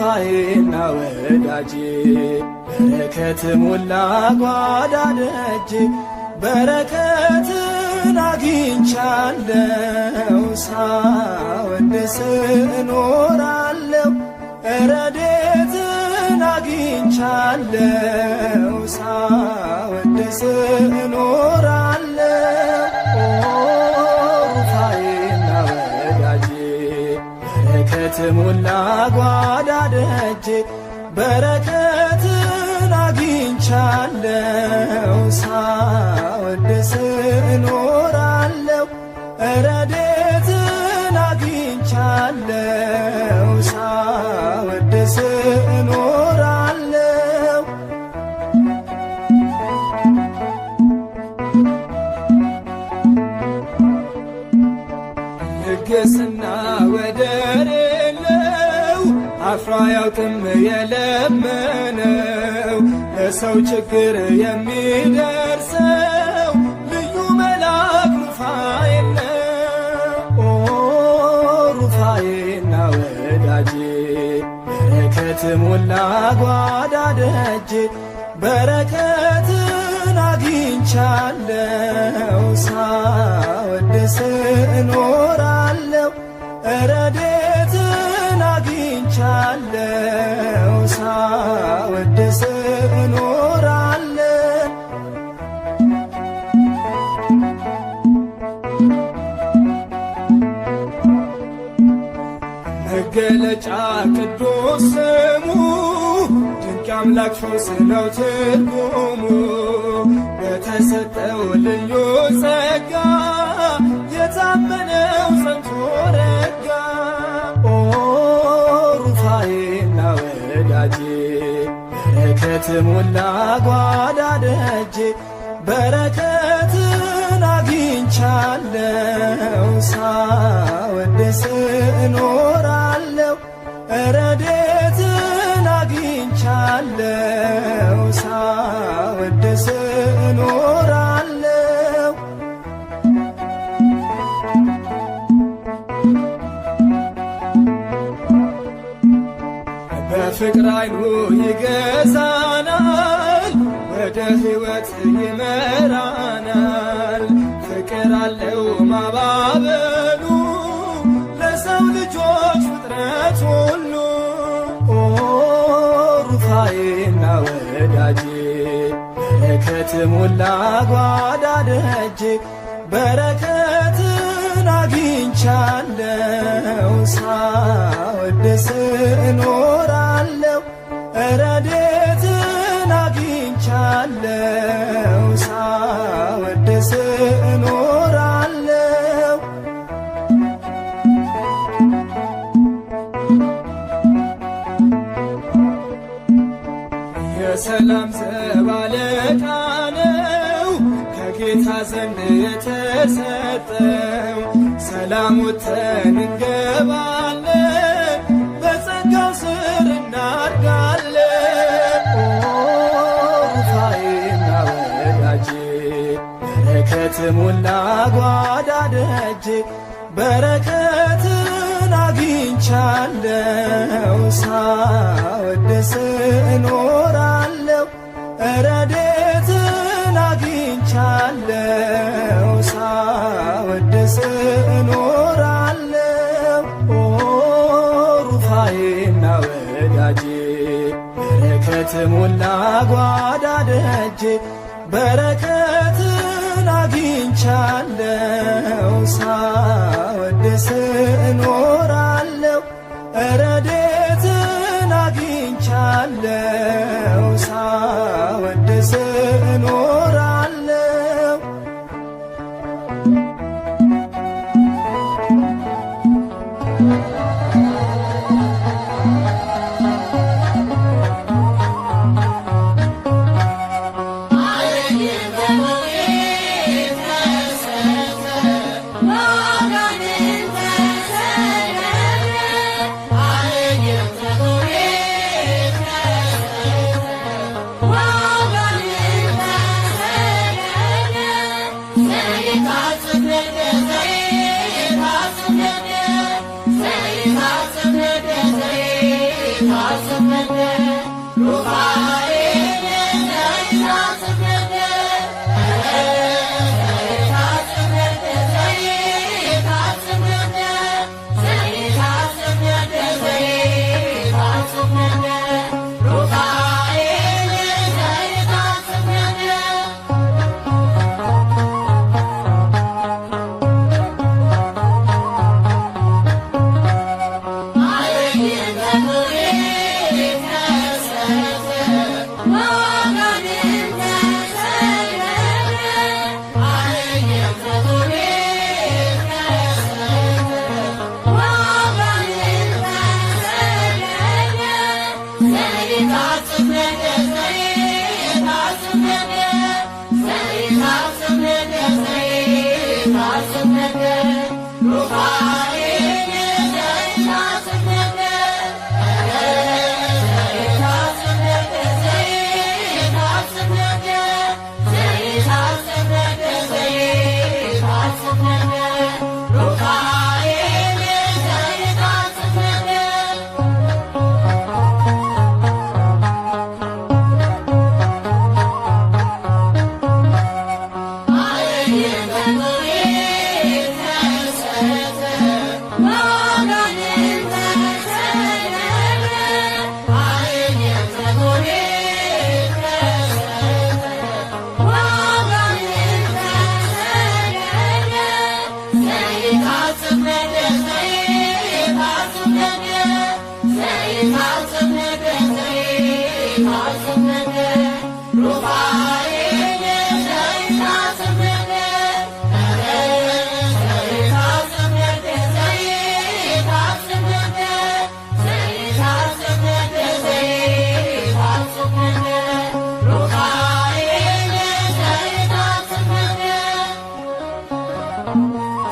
ሩፋዬና ወዳጄ በረከት ሞላ ጓዳ ደጄ በረከትን አግኝቻለሁ ሳወድስ እኖራለሁ ረድኤትን አግኝቻለሁ ሳወድስ እኖራለሁ ሩፋዬና ወዳጄ በረከት ሞላ ጓዳ ደጄ በረከትን አግኝቻለሁ ሳወድስ እኖራለሁ ረድኤትን አግኝቻለሁ ሳወድስ እኖራለሁ ልግስና ወደር የለው አፍሮ አያውቅም የለመነው ለሰው ችግር የሚደርሰው ልዩ መልአክ ሩፋኤል ነው። ሩፋዬና ወዳጄ በረከት ሞላ ጓዳ ደጄ በረከትን አግኝቻለሁ ሳወድስ እኖራለሁ ረድኤትን አግኝቻለሁ ሳወድስ እኖራለሁ መገለጫ ቅዱስ ስሙ ድንቅ አምላክ ፈውስ ነው ትርጉሙ በተሰጠው ልዩ ጸጋ የታመነው ጸንቶ ረጋ ሩፋዬና ወዳጄ በረከት ሞላ ጓዳ ደጄ በረከትን አግኝቻለሁ ሳወድስ እኖራለሁ ረድኤትን አግኝቻለሁ ሳወድስ እኖራለሁ በፍቅር አይኑ ይገዛናል ወደ ሕይወት ይመራናል ፍቅር አለው ማባበሉ ለሰው ልጆች ፍጥረት ሁሉ ሩፋዬና ወዳጄ በረከት ሞላ ጓዳ ደጄ በረከትን አግኝቻለሁ ሳወድስ እኖራለሁ ረድኤትን አግኝቻለሁ ሳወድስ እኖራለሁ የሰላም ዘብ አለቃ ነው ከጌታ ዘንድ የተሰጠው ሰላም ወጥተን እንገባለን በጸጋው ስር እናድጋለን ሩፋዬና ወዳጄ በረከት ሞላ ጓዳ ደጄ በረከትን አግኝቻለሁ ሳወድስ እኖራለሁ ረድኤትን አግኝቻለሁ ሳወድስ እኖራለሁ ሩፋዬና ወዳጄ በረከት ሞላ ጓዳ ደጄ በረከትን አግኝቻለሁ ሳወድስ እኖራለሁ ረድኤትን አግኝቻለሁ ሳወድስ እኖራለሁ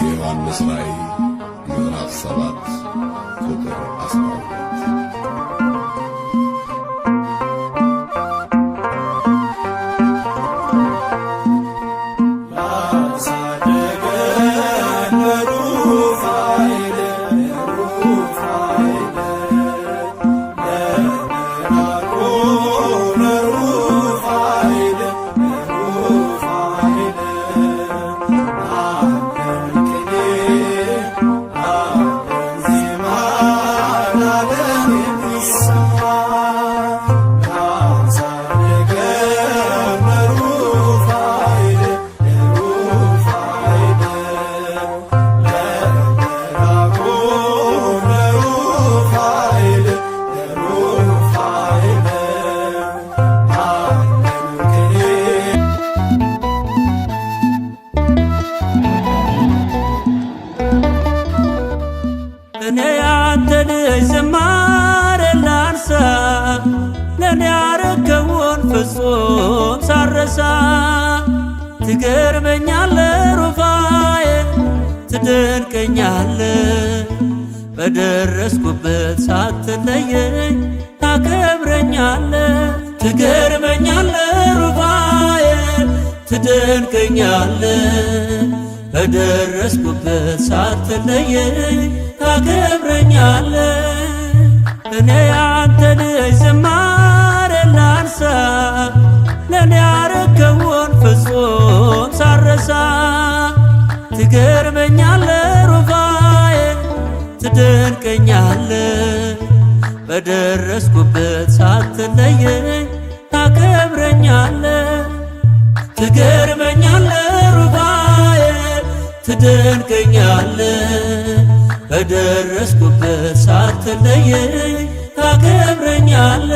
ዮሐንስ ራእይ ምዕራፍ 7 ቁጥር 12 እኔ ያንተ ልጅ ዝማሬ ላንሳ ለእኔ ያረከውን ፍጹም ሳረሳ ትገርመኛለ ሩፋዬ ትደንቀኛለ በደረስኩበት ሳትለየኝ ታከብረኛለ ትገርመኛለ ሩፋዬ ትደንቀኛለ በደረስኩበት ሳትለየኝ ታከብረኛለ እኔ ያንተ ልጅ ዝማሬ ላንሳ ለእኔ ያረከውን ፍጹም ሳረሳ ትገርመኛለ ሩፋዬ ትደንቀኛለ በደረስኩበት ሳትለየኝ ታከብረኛለ ትገርመኛለ ሩፋዬ ትደንቀኛለ በደረስኩበት ሳትለየኝ ታከብረኛለ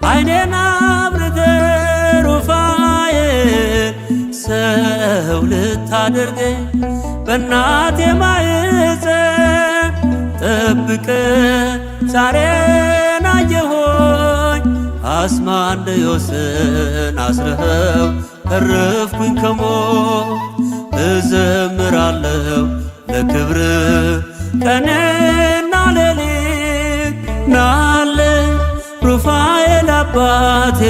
ዓይኔን አብርተህ ሩፋዬ ሰው ልታደርገኝ በእናቴ ማኅፀን ጠብቀህ ዛሬን አየሆኝ አስማንድዮስን አስረኸው ተረፍኩኝ ከሞት እዘምራለሁ ለክብር ቀንና ሌሊት ናለ ሩፋኤል አባቴ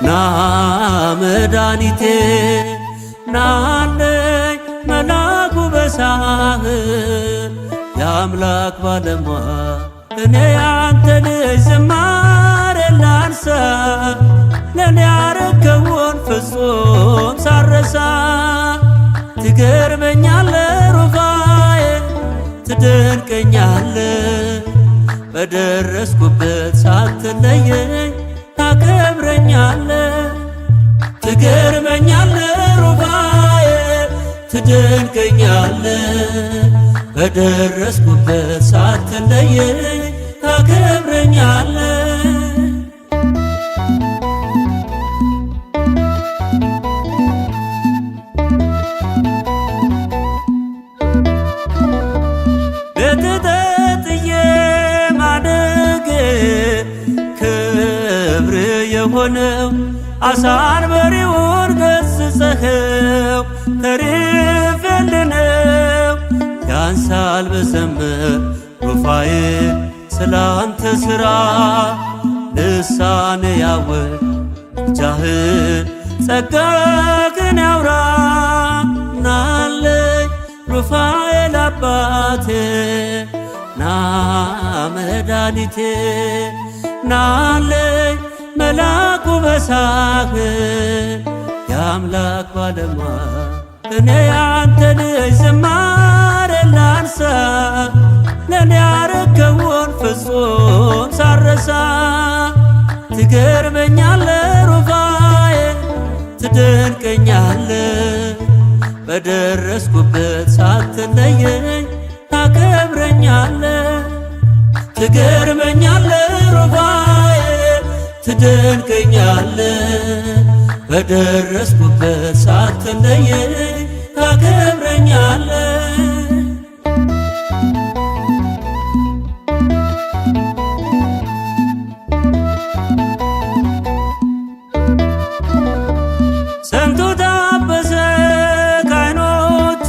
ና መድኃኒቴ ናለኝ መላኩ በሳህል የአምላክ ባለሟል እኔ ያንተ ልጅ ዝማሬ ላንሳ ለኔ ያረከውን ፍጹም ሳረሳ ትገርመኛለ ሩፋዬ ትደንቀኛለ በደረስኩበት ሳትለየኝ ታከብረኛለ ትገርመኛለ ሩፋዬ ትደንቀኛለ በደረስኩበት ሳትለየኝ ታከብረኛለ በትጠጥዬ ማደግ ክብር የሆነው አሳን በሬውን ገሥጸኸው ተርፌልነው ያንሳል በዘመር ሩፋኤል ስላንተ ሥራ ልሳኔ ያወቅ ጃህን ጸጋህን ያውራ ናለኝ ሩፋኤል አባቴ ና መድኃኒቴ ናለኝ መላኩ በሳህል የአምላክ ባለሟል እኔ ያንተ ልጅ ዝማሬ ላንሳ ለኔ ያረከውን ፍጹም ሳረሳ ትገርመኛለ ሩፋዬ ትደንቀኛለ በደረስኩበት ሳትለየኝ ታከብረኛለ ትገርመኛለ ሩፋዬ ትደንቀኛለ በደረስኩበት ሳትለየኝ ታከብረኛለ ስንቱ ታበሰ ከዓይኖቹ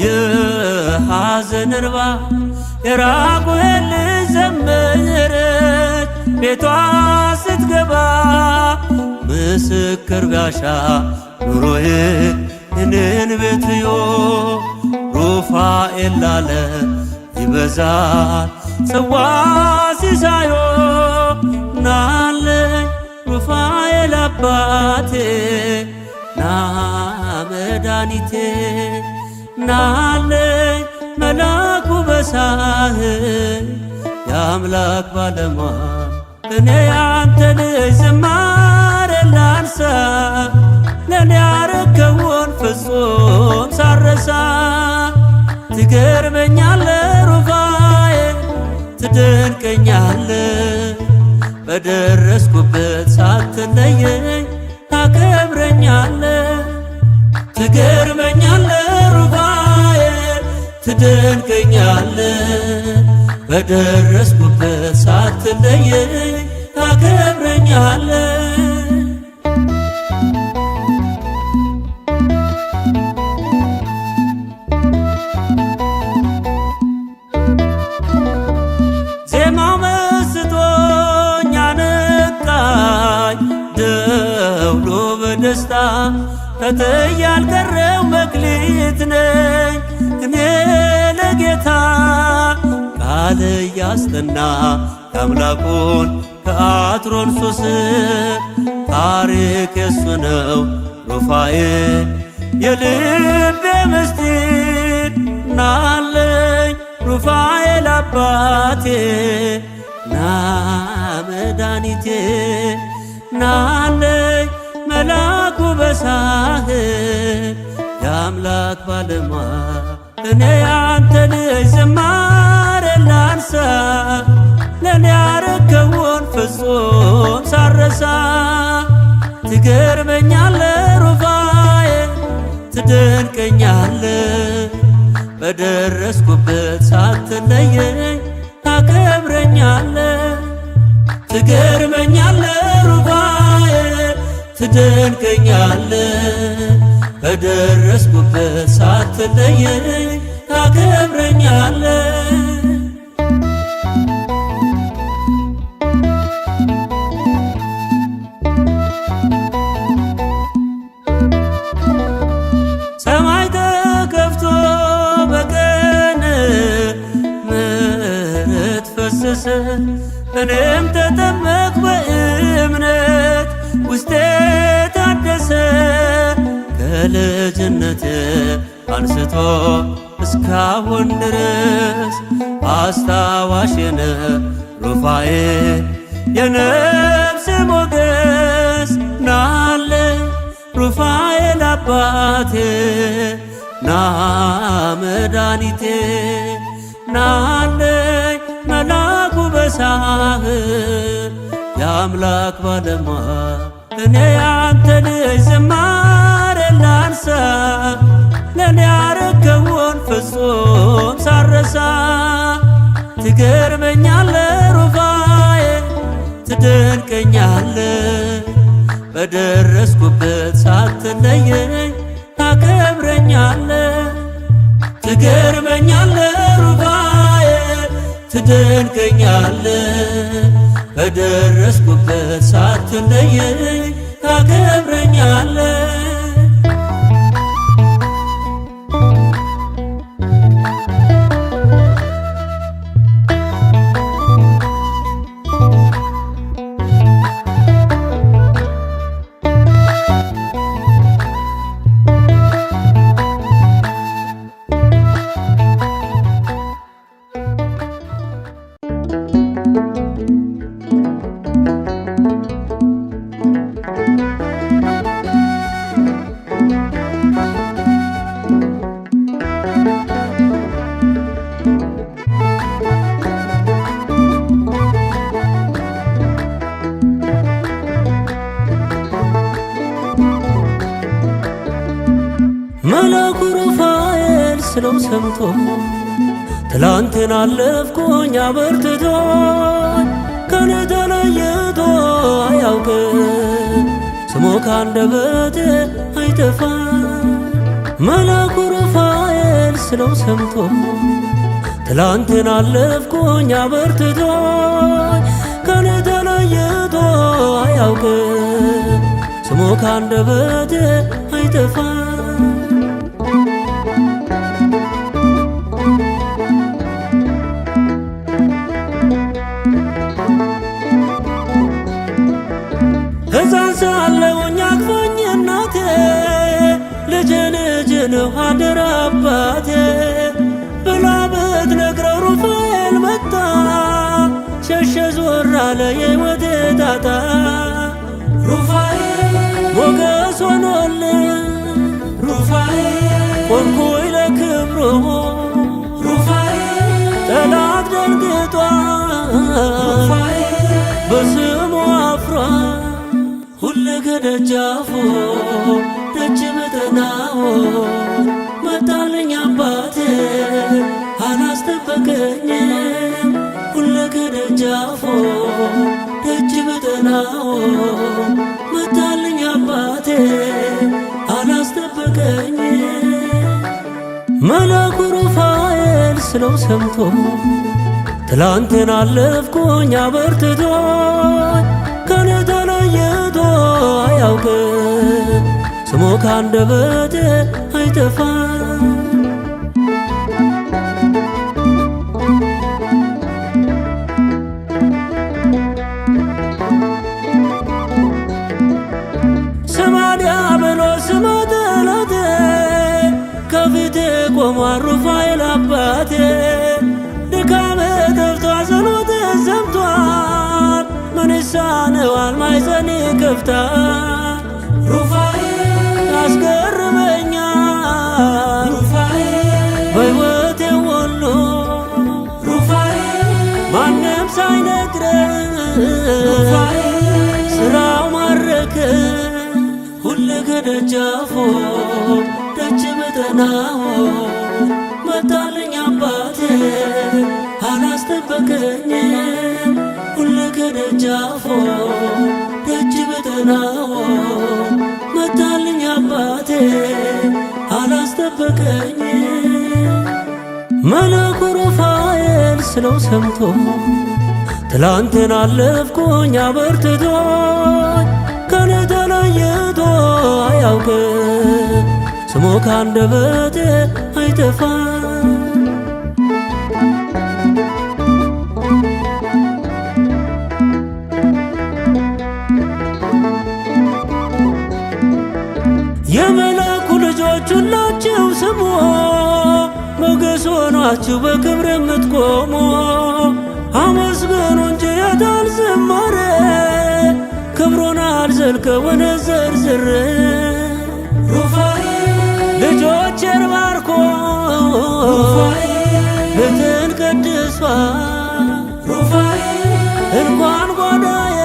የሐዘን እንባ የራጉኤል ልጅ ዘመረች ቤቷ ስትገባ ምስክር ጋሻ ኑሮዬ እኔን ቤትዮ ሩፋኤል ላለ ይበዛል ጽዋ ሲሳዮ ናለኝ ሩፋኤል አባቴ ና መድኃኒቴ ናለኝ መላኩ በሳህል የአምላክ ባለሟል እኔ ያንተ ልጅ ዝማሬ ላንሳ ለኔ ያረከውን ፍጹም ሳረሳ ትገርመኛለ ሩፋዬ ትደንቀኛለ በደረስኩበት ሳትለየኝ ታከብረኛለ ትገርመኛለ ሩፋዬ ትደንቀኛለ በደረስኩበት ሳትለየኝ ታከብረኛለ ዜማው መስጦኝ አነቃኝ ደውሎ በደስታ ተተይ ያልቀረው መክሊት ነኝ እኔ ለጌታ ቃል ያስጠና የአምላኩን ከአትሮንሱስ ታሪክ የሱ ነው ሩፋኤል የልቤ ምስጢር ናለኝ ሩፋኤል አባቴ ና መድኃኒቴ ናለኝ መላኩ በሳህል የአምላክ ባለሟል እኔ ያንተ ልጅ ዝማሬ ላንሳ ለኔ ያረከውን ፍጹም ሳረሳ ትገርመኛለ ሩፋዬ ትደንቀኛለ በደረስኩበት ሳትለየኝ ታከብረኛለ ትገርመኛለ ሩፋዬ ትደንቀኛለ በደረስኩበት ሳትለየኝ ታከብረኛለ ፈሰሰ። እኔም ተጠመቅኩ በእምነት ውስጤ ታደሰ። ከልጅነቴ አንስቶ እስካሁን ድረስ አስታዋሽነ ሩፋኤል የነፍስ ሞገስ ናለ ሩፋኤል አባቴ ና መድኃኒቴ ናለኝ መላኩ በሳህር የአምላክ ባለሟል እኔ ያንተ ልጅ ዝማሬ ላንሳ ለእኔ ያረከውን ፍጹም ሳረሳ። ትገርመኛለ ሩፋኤል ትደንቀኛለ በደረስኩበት ሳትለየኝ ታከብረኛለ። ትገርመኛለ ሩፋኤል ትደንቀኛለ በደረስኩበት ሳትለየኝ ታከብረኛለ። መላኩ ሩፋኤል ስለው ሰምቶ ትላንትን አለፍኩኝ አበርትቶኝ ከኔ ተለይቶ አያውቅም ስሙ ካንደበቴ አይጠፋም። መላኩ ሩፋኤል ስለው ሰምቶ ትላንትን አለፍኩኝ አበርትቶኝ ከኔ ተለይቶ አያውቅም ስሙ ካንደበቴ አይጠፋም። ሕፃን ሳለሁኝ አቅፎኝ እናቴ ልጅ ነው አደራ አባቴ ብላ ብትነግረው ሩፋኤል መጣ ሸሸ ዞር አለ የሕይወቴ ጣጣ። ሩፋኤል ሞገስ ሆኖልኝ ሩፋኤል ቆምኩኝ ለክብሩ ሩፋኤል ጠላት ደንግጧል ሩፋኤል በስሙ አፍሯል። ሁሌ ከደጃፉ ደጅ ብጠናው መጣልኝ አባቴ አላስጠበቀኝም። ሁሌ ከደጃፉ ደጅ ብጠናው መጣልኝ አባቴ አላስጠበቀኝም። መላኩ ሩፋኤል ስለው ሰምቶ ትላንትን አለፍኩኝ አበርትቶኝ ከኔ ተለይቶ አያውቅም ስሙ ካንደበቴ አይጠፋም። ስማ ዲያብሎስ ስማ ጠላቴ ከፊቴ ቆሟል ሩፋኤል አባቴ። ድካሜ ጠፍቷል ጸሎቴ ሰምቷል ምን ይሳነዋል ማኅፀኔ ከፍቷል። ሩፋኤል ያስገርመኛል ሩፋኤል በሕይወቴ ሁሉ ሩፋኤል ማንም ሳይነግረኝ ሩፋኤል ሥራው ማረከኝ። ሁሌ ከደጃፉ ደጅ ብጠናው መጣልኝ አባቴ አላስጠበቀኝም። ሁሌ ከደጃፉ ደጅ ብጠናው መጣልኝ አባቴ አላስጠበቀኝም። መላኩ ሩፋኤል ስለው ሰምቶ ትላንትን አለፍኩኝ አበርትቶኝ ከኔ ተለይቶ አያውቅም ስሙ ካንደበቴ አይጠፋም። ደጆች ሁላችሁ ስሙ ሞገስ ሆኗችሁ በክብር የምትቆሙ አመስግኑ እንጂ የታል ዝማሬ ክብሩን አልዘልቀውን ዘርዝሬ ልጆቼን ባርኮ ቤትን ቀድሷል እንኳን ጓዳዬ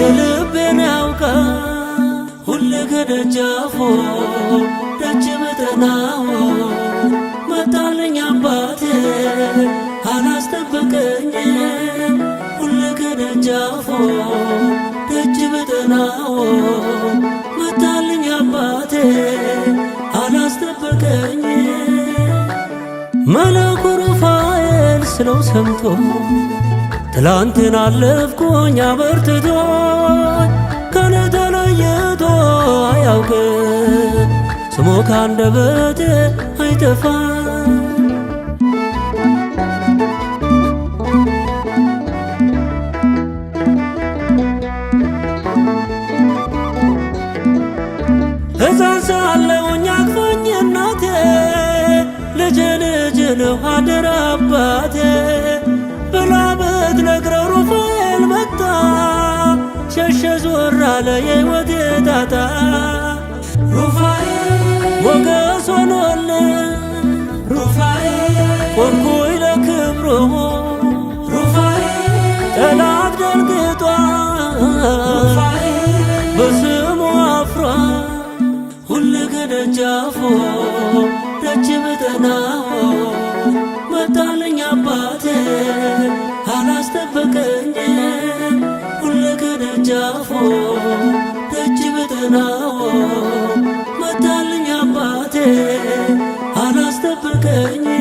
የልቤን ያውቃል ሁሌ ከደጃፎ ደጅ ብጠናው መጣልኝ አባቴ አላስጠበቀኝም ሁሌ ከደጃፎ ደጅ ብጠናው መጣልኝ አባቴ አላስጠበቀኝም መልአኩ ሩፋኤል ስለው ሰምቶ ትላንትን አለፍኩኝ አበርትቶኝ ከኔ ተለይቶ አያውቅም ስሙ ካንደበቴ አይጠፋም ሕፃን ሳለሁኝ አቅፎኝ እናቴ ልጄ ልጄ ነው አደራ አባቴ ብላ ብትነግረው ሩፋኤል መጣ ሸሸ ዞር አለ የሕይወቴ ጣጣ ሞገስ ሆኖልኝ ቆምኩኝ ለክብሩ ጠላት ደንግጧል በስሙ አፍሯል ሁሌ ከደጃፉ ደጅ ብጠናው መጣልኝ አባቴ አላስጠበቀኝም ሁሌ ከደጃፉ ደጅ ብጠናው መጣልኝ አባቴ አላስጠበቀኝም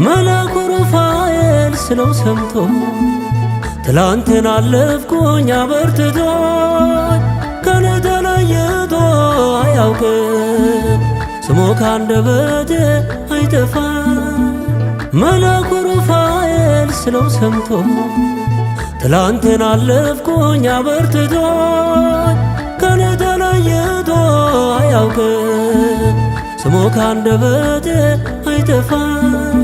መልአኩ ሩፋኤል ስለው ሰምቶ ትላንትን አለፍኩኝ አበርትቶኝ ከኔ ተለይቶ አያውቅም ስሙ ካንደበቴ አይጠፋም መልአኩ ሩፋኤል ስለው ሰምቶ ትላንትን አለፍኩኝ አበርትቶኝ ከኔ ተለይቶ አያውቅም ስሙ ካንደበቴ አይጠፋም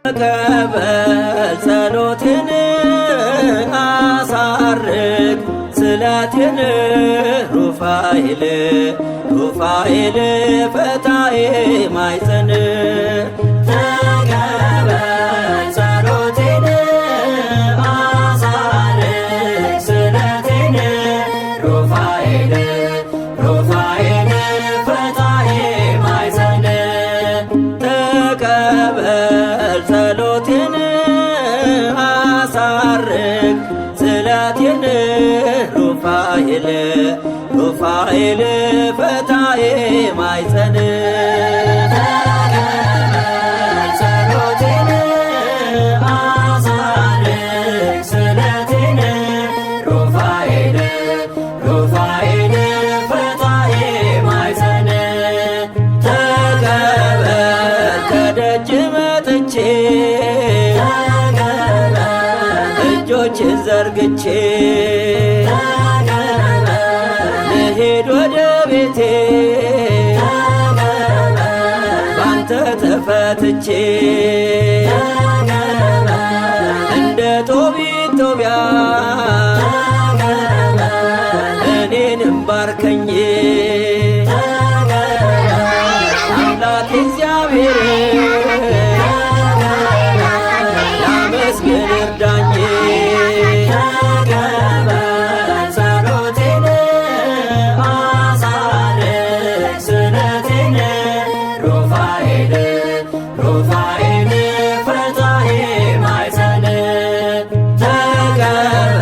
ተቀበል ጸሎቴን አሳርግ ስለቴን ሩፋኤል ፈታዬ ማይፀን ተቀበል ጸሎቴን አሳርግ ስለቴን ሩፋኤል ፈታዬ ማይፀን ተቀበል ጸሎቴን አሳርግ ስለቴን ሩፋኤል ፈታዬ ማይፀን ተቀበል ጸሎቴን አሳርግ ስለቴን ሩፋኤል ፈታዬ ማይፀን ተቀበል ከደጅ መጥቼ እጆችን ዘርግቼ ልሄድ ወደ ቤቴ ባንተ ተፈትቼ እንደ ጦቢት ጦቢያ እኔንም ባርከኝ አምላክ እግዚአብሔር ላመስግን እርዳኝ ተቀበል ጸሎቴን አሳርግ ስለቴን ሩፋኤል ፈታዬ ማይፀን ተቀበል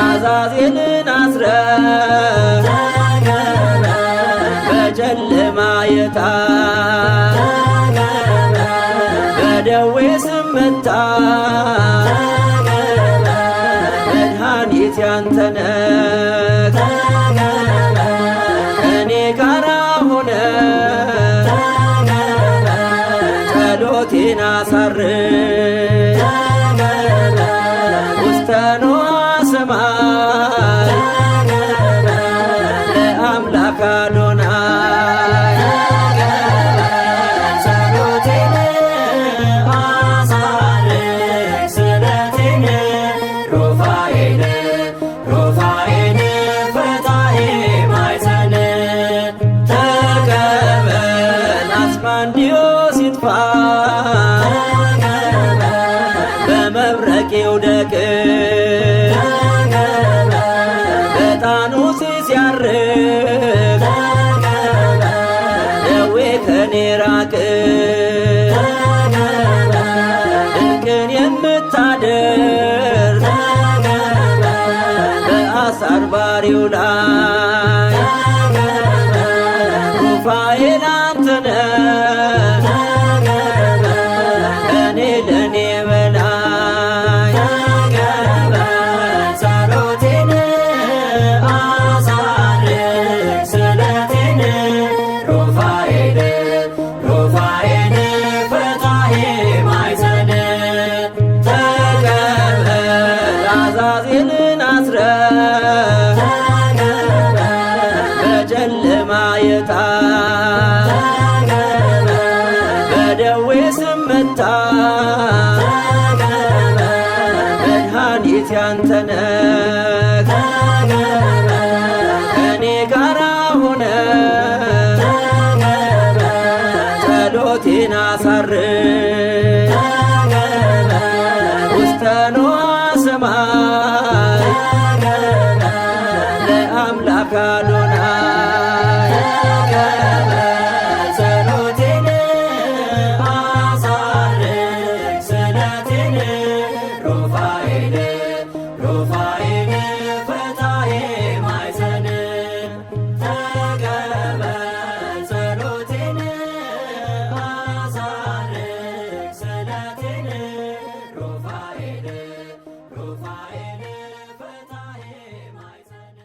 አዛዜልን አስረህ በጨለማ የታ ስመታ መድኃኒት ያንተነህ ከኔ ጋራ ሆነ ጸሎቴን አሳርግ ውስተ ንዋየ ሰማይ ለአምላክ አዶናይ ጸሎቴን አሳርግ ስለቴን ሩፋኤል ሩፋኤል ፈታሔ ማኅፀን ተቀበል አስማንዲዮስ ይጥፋ በመብረቅ ይውደቅ በዕጣኑ ሲያርግ ደዌ ከኔ ራቅ ድንቅን የምታደርግ በአሳር ባሪው ላይ ሩፋኤል አንተነህ ከኔ ለኔ በላይ ጸሎቴን አሳርግ ስለቴን ሩፋኤል ሩፋኤል ፈታሔ ማኅፀን ተቀበል አዛዜልን አስረህ በጨለማ የጣል በደዌ ስመታ መድኃኒት ያንተነህ ከኔ ጋራ ሆነ ጸሎቴን አሳርግ ውስተ ንዋየ ሰማይ ለአምላክ አዶናይ ጸሎቴን አሳርግ ስለቴን ሩፋኤል ሩፋኤል ፈታሔ ማኅፀን ተቀበል ጸሎቴን አሳርግ ስለቴን ሩፋኤል ሩፋኤል ፈታሔ ማኅፀን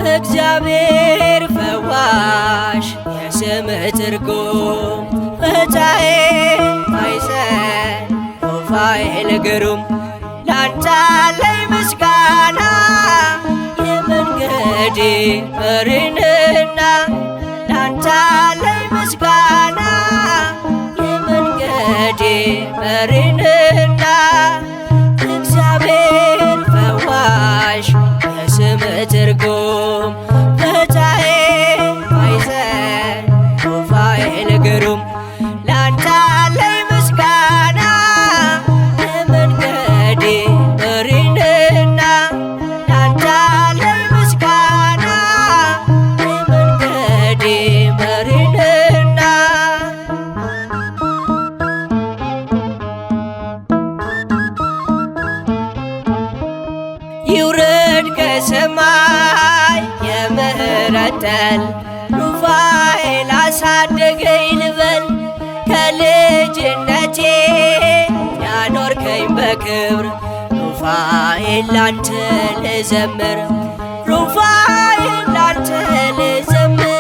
እግዚአብሔር ፈዋሽ የስምህ ትርጉም ፈታሔ ማኅፀን ሩፋኤል ግሩም ላንተ አለኝ ምስጋና የመንገዴ መሪ ነህና ላንተ አለኝ ምስጋና የመንገዴ መሪ ነህና እግዚአብሔር ፈዋሽ የስምህ ትርጉም ፈታሔ ማኅፀን ሩፋኤል ግሩም ላንተ አለኝ ምስጋና የመንገዴ መሪ ነህና ላንተ አለኝ ምስጋና የመንገዴ መሪ ነህና ይውረድ ከሰማይ የምሕረት ጠል ሩፋኤል አሳደገኝ ልበል ከልጅነቴ ያኖርከኝ በክብር ሩፋኤል ላንተ ልዘምር ሩፋኤል ላንተ ልዘምር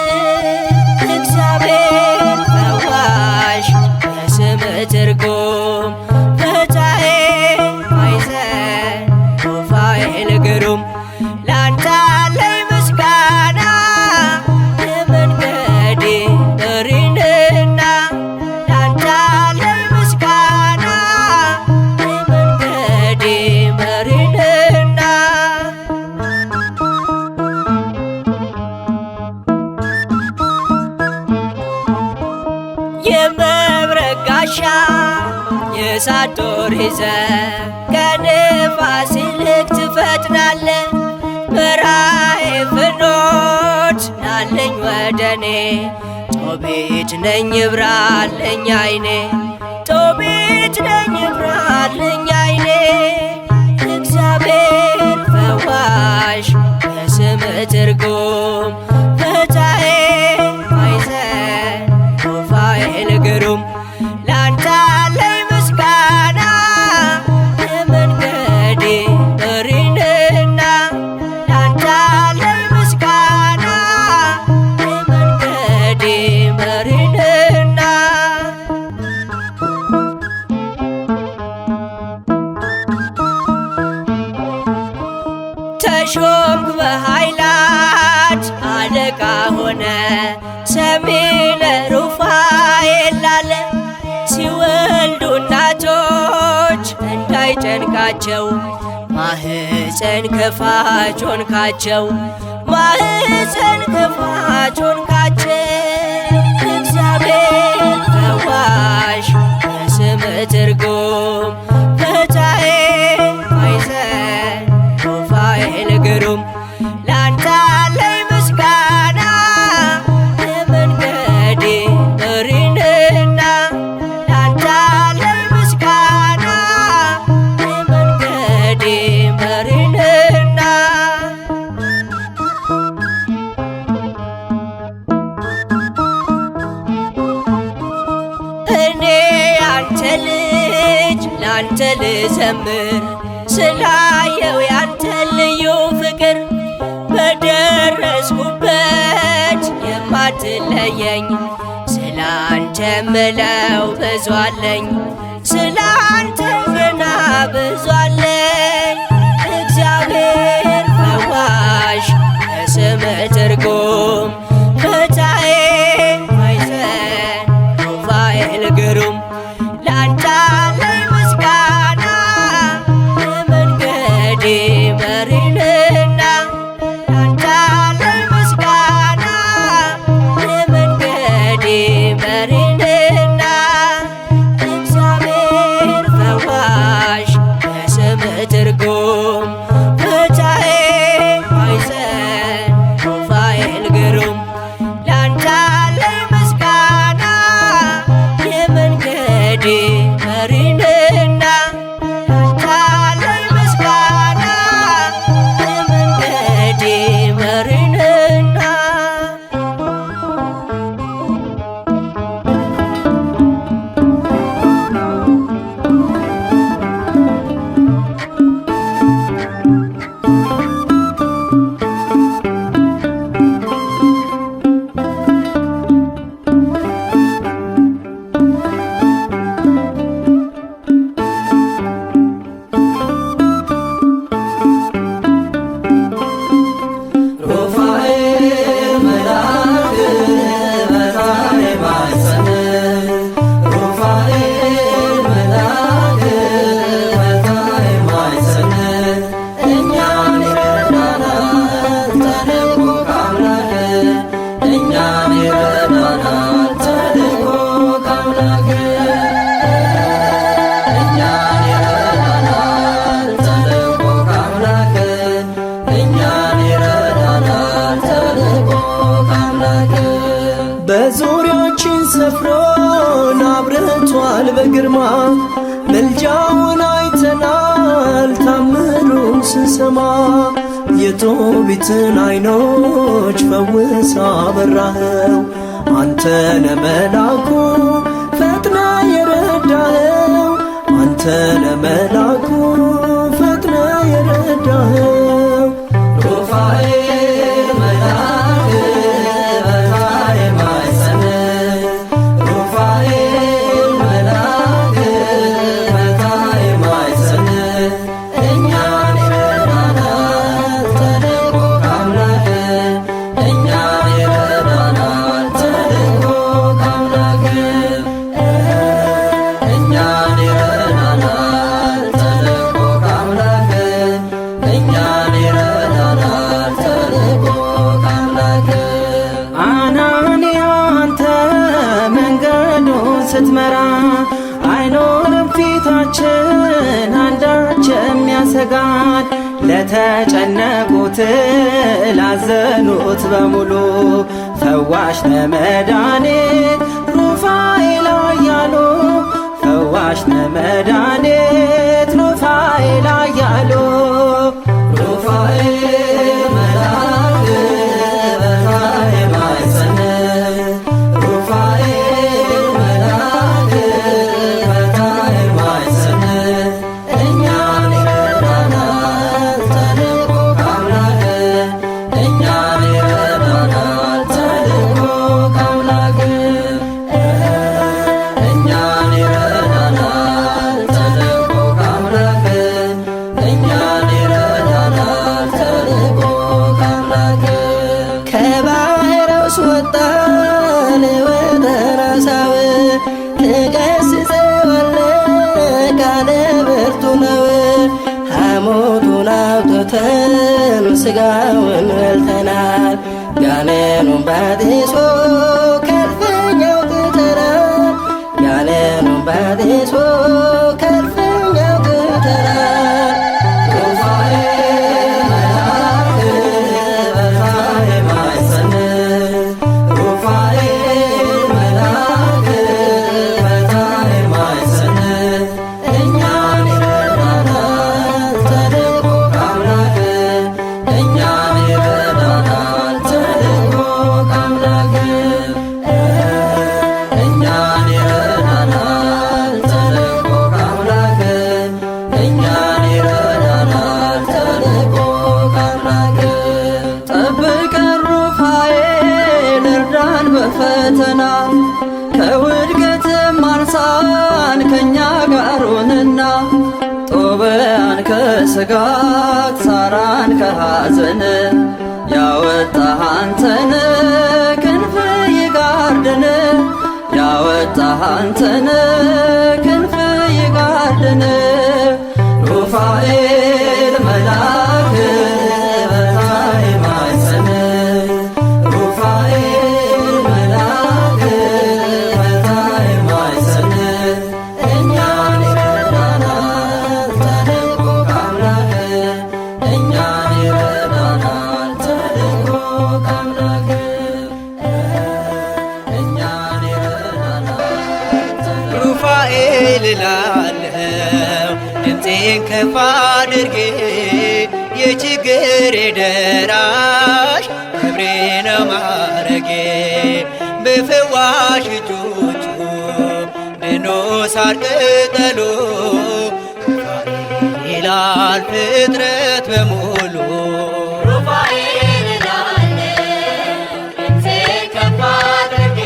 እግዚአብሔር ፈዋሽ የስምህ ትርጉም ፈታሔ ማኅፀን ሩፋኤል ግሩም ላንተ አለኝ ምስጋና የመንገዴ መሪ ነህና ላንተ አለኝ ምስጋና የመንገዴ መሪ ነህና የመብረቅ ጋሻ የእሳት ጦር ይዘህ ከንፋስ ይልቅ ትፈጥናለህ መራሔ ፍኖት ናለኝ ወደኔ ጦቢት ነኝ ይብራልኝ አይኔ ጦቢት ነኝ ይብራልኝ አይኔ እግዚአብሔር ፈዋሽ በስም ትርጉም ፈታዬ ማይዘን ሩፋኤል ግሩም ላንተ አለኝ ምስጋና የመንገዴ መሪንና ላንተ አለኝ ምስጋና የመንገዴ መሪንና ተሾምክ በኃይላት አለቃ ሆነ ሰሚነ ሩፋኤል ላለ ሲወልዱ እናቶች እንዳይጨንቃቸው ማህፀን ከፋች ሆንካቸው ማህፀን ከፋች ሆንካቸው እግዚአብሔር ፈዋሽ በስም ትርጉም ፈታዬ ማይዘን ሩፋኤል ግሩም ላንተ አለኝ ምስጋና የመንገዴ መሪንና ላንተ አለኝ ምስጋና የመንገዴ መሪንና እኔ ያንተ ልጅ ላንተ ልዘምር ስላየው ያንተ ልዩ ፍቅር በደረስኩበት የማትለየኝ ስላንተ ምለው ብዙ አለኝ ስላንተ ገና ብዙ አለኝ እግዚአብሔር ፈዋሽ በስም ትርጉም ፈታዬ ማይዘን ሩፋኤል ግሩም ላንተ አለኝ ምስጋና የመንገዴ መሪንና ላንተ አለኝ ምስጋና የመንገዴ መሪንና እግዚአብሔር ፈዋሽ በስም ትርጉም ፈታዬ ማይዘን ሩፋኤል ግሩም ላንተ አለኝ ምስጋና የመንገዴ መሪንና ላንተ አለኝ ምስጋና የመንገዴ መሪንና በዙሪያችን ሰፍሮን አብረቷል በግርማ ምልጃውን አይተናል ታምሩን ስንሰማ የጦቢትን አይኖች ፈውሳ አበራኸው አንተነ መላኩ ፈጥና የረዳኸው አንተነ መላኩ ፈጥና የረዳኸው ሩፋኤል መላክ ፈታዬ ማይጸን ሩፋኤል መላክ ፈታዬ ማይጸን እኛን ይረዳናል ተልኮ ከአምላክ እኛን ይረዳናል ተልኮ ከአምላክ እኛን ይረዳናል ተልኮ ከአምላክ እኛን ይረዳናል ተልኮ ከአምላክ አናንያ አንተ መንገዱ ስትመራ አይኖርም ፊታችን አንዳች የሚያሰጋን ለተጨነቁት ላዘኑት በሙሉ ፈዋሽ ነመድኃኒት ሩፋኤል ኃያሉ ፈዋሽ ነመድኃኒት ሩፋኤል ኃያሉ ሩፋኤል መልአክ በታየ ማኅፀን ሩፋኤል መልአክ በታየ ማኅፀን እኛን ይረዳናል ተልኮ ከአምላክ እኛን ይረዳናል ተልኮ ከአምላክ እኛን ይረዳናል ተልኮ ከአምላክ እኛን ይረዳናል ተልኮ ከአምላክ ከባሕር አስወጣን ወደ ዓሣው ትገሥጸዋለህ ቃል ብርቱ ነው ሐሞቱን አውጥተን ሥጋውን በልተናል ጋኔኑን በጢሶ ከእልፍኝ አውጥተናል ጋኔኑን በጢሶ ከእልፍኝ አውጥተናል ሩፋኤል መልአክ በታየ ማኅፀን ሩፋኤል መልአክ በታየ ማኅፀን እኛን ይረዳናል ተልኮ ከአምላክ እኛን ይረዳናል ተልኮ ከአምላክ እኛን ይረዳናል ተልኮ ከአምላክ እኛን ይረዳናል ተልኮ ከአምላክ ጠብቀን ሩፋኤል እርዳን በፈተና ከውድቀትም አንሳን ከእኛ ጋር ሁንና ጦብያን ከስጋት ሳራን ከሐዘን ያወጣህ አንተን ክንፍ ይጋርደን ያወጣህ አንተን ክንፍ ይጋርደን ሩፋኤል መልአክ በታየ ማኅፀን ሩፋኤል መልአክ በታየ ማኅፀን እኛን ይረዳናል ተልኮ ከአምላክ እኛን ይረዳናል ተልኮ ከአምላክ እኛን ይረዳናል ሩፋኤል እላለሁ ድምፄን ከፍ አድርጌ የችግሬ ደራሽ ክብሬ ነው ማዕረጌ በፈዋሽ እጆቹ ድኖ ሳር ቅጠሉ ሩፋኤል ይላል ፍጥረት በሙሉ ሩፋኤል እላለሁ ድምፄን ከፍ አድርጌ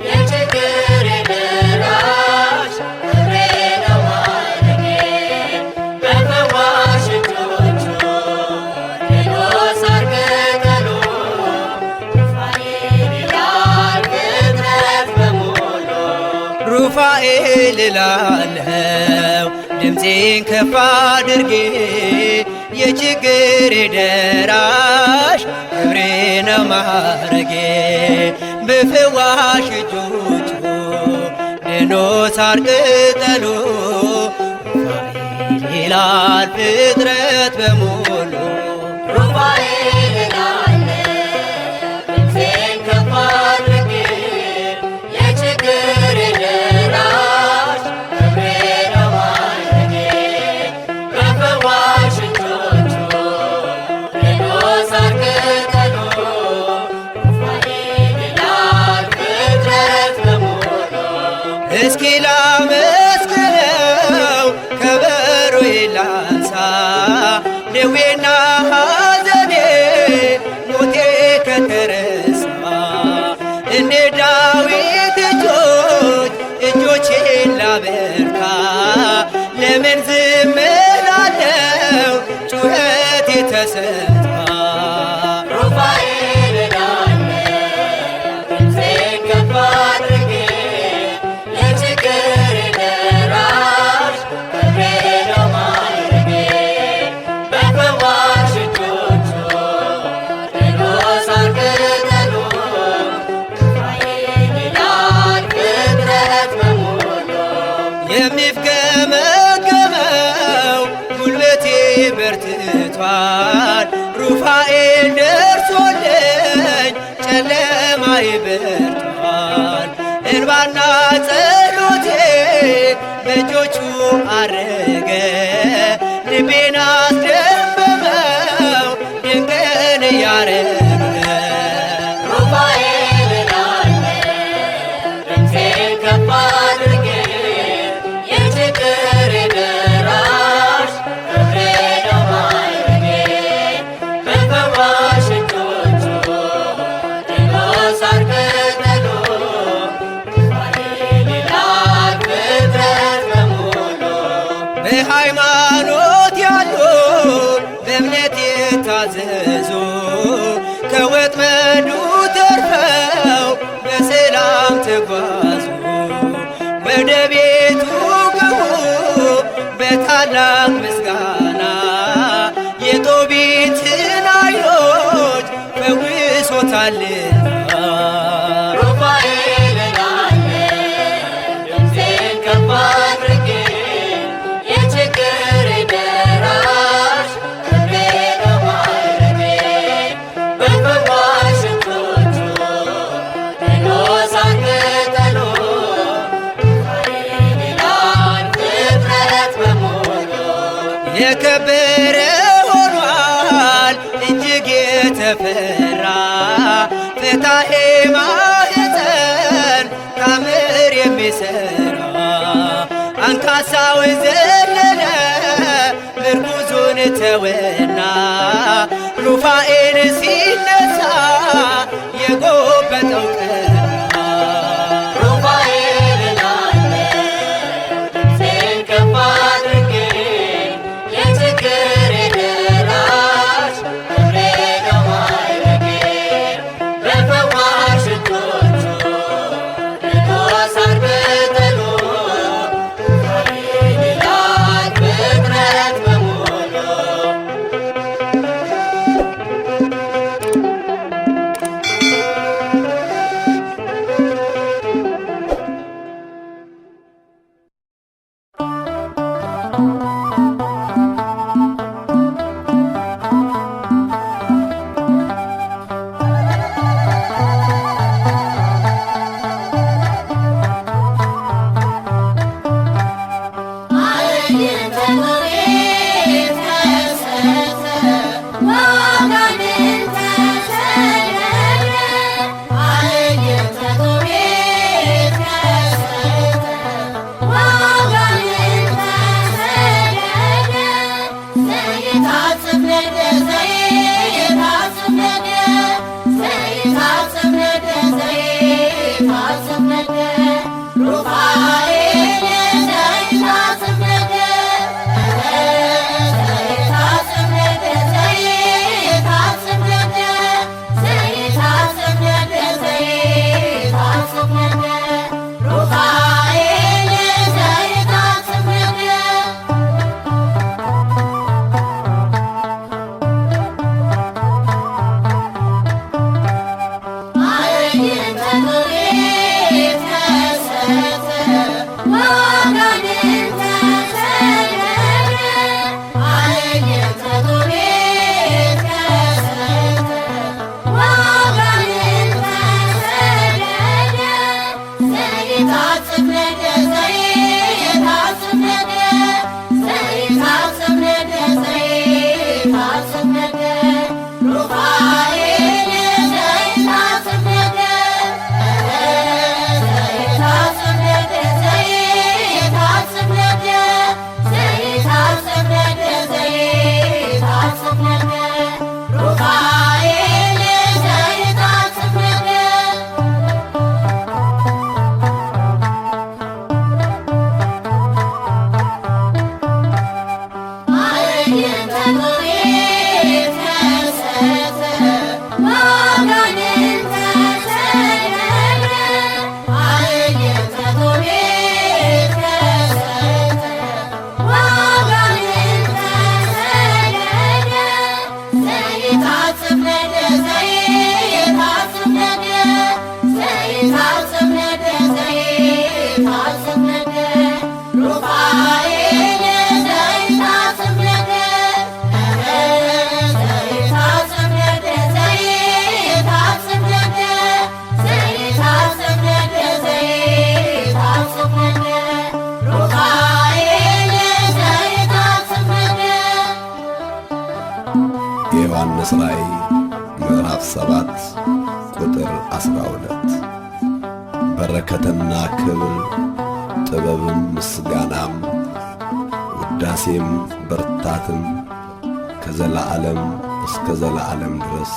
የችግሬ ደራሽ ክብሬ ነው ማዕረጌ በፈዋሽ እጆቹ ድኖ ሳር ቅጠሉ ሩፋኤል ይላል ፍጥረት በሙሉ ሩፋኤል እላለሁ ድምፄን ከፍ አድርጌ የችግሬ ደራሽ ክብሬ ነው ማዕረጌ በፈዋሽ እጆቹ ድኖ ሳር ቅጠሉ ሩፋኤል ይላል ፍጥረት በሙሉ ሩፋኤል እላለሁ ድምፄን ከፍ አድርጌ የችግሬ ደራሽ ክብሬ ነው ማዕረጌ በፈዋሽ እጆቹ ድኖ ሳር ቅጠሉ ሩፋኤል ይላል ፍጥረት በሙሉ እስኪ ላመስግነው ከበሮ ላንሳ ደዌና ሐዘኔ ሞቴ ከተረሳ እንደ ዳዊት እጆቼን ላበርታ ለምን ዝም እላለሁ ጩኸቴ ተሰማ ሩፋኤል እላለሁ ድምፄን ከፍ አድርጌ የችግሬ ደራሽ ክብሬ ነው ማዕረጌ በፈዋሽ እጆቹ ድኖ ሳር ቅጠሉ ሩፋኤል ይላል ፍጥረት በሙሉ የሚፍገመገመው ጉልበቴ በርትቶ እንባዬ በርቷል። እንባና ጸሎቴ በእጆቹ አረገ። ልቤን አስደመመው ድንቅን እያረገ ሩፋኤል እላለሁ ድምፄን ከፍ አድርጌ የችግሬ ደራሽ ክብሬ ነው ማዕረጌ በፈዋሽ እጆቹ ድኖሳር ቅጠሉ ሩፋኤል ይላል ፍጥረት በሙሉ በሃይማኖት ያሉ በእምነት የታዘዙ ከወጥመዱ ተርፈው በሰላም ተጓዙ። ወደ ቤቱ ግቡ በታላቅ ምስጋና የጦቢትን ዓይኖች ፈውሶታልና። ሩፋኤል እላለሁ ድምፄን ከፍ አድርጌ የችግሬ ደራሽ ክብሬ ነው ማዕረጌ በፈዋሽ እጆቹ ድኖሳር ቅጠሉ ሩፋኤል ይላል ፍጥረት በሙሉ የከበረ ሆኗል እጅግ የተፈራ ፍታሄ ማኅፀን ታምር የሚሠራ አንካሳው ዘለለ ምርኩዙን ተወና ሩፋኤል ሲነሳ የጎበጠው ቀና። ሩፋኤል እላለሁ ድምፄን ከፍ አድርጌ የችግሬ ደራሽ ክብሬ ነው ማዕረጌ በፈዋሽ እጆቹ ድኖሳር ቅጠሉ ሩፋኤል ይላል ቁጥር 12 በረከትና ክብር ጥበብም ምስጋናም ውዳሴም ብርታትም ከዘላዓለም እስከ ዘላዓለም ድረስ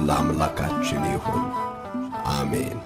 ለአምላካችን ይሁን፣ አሜን።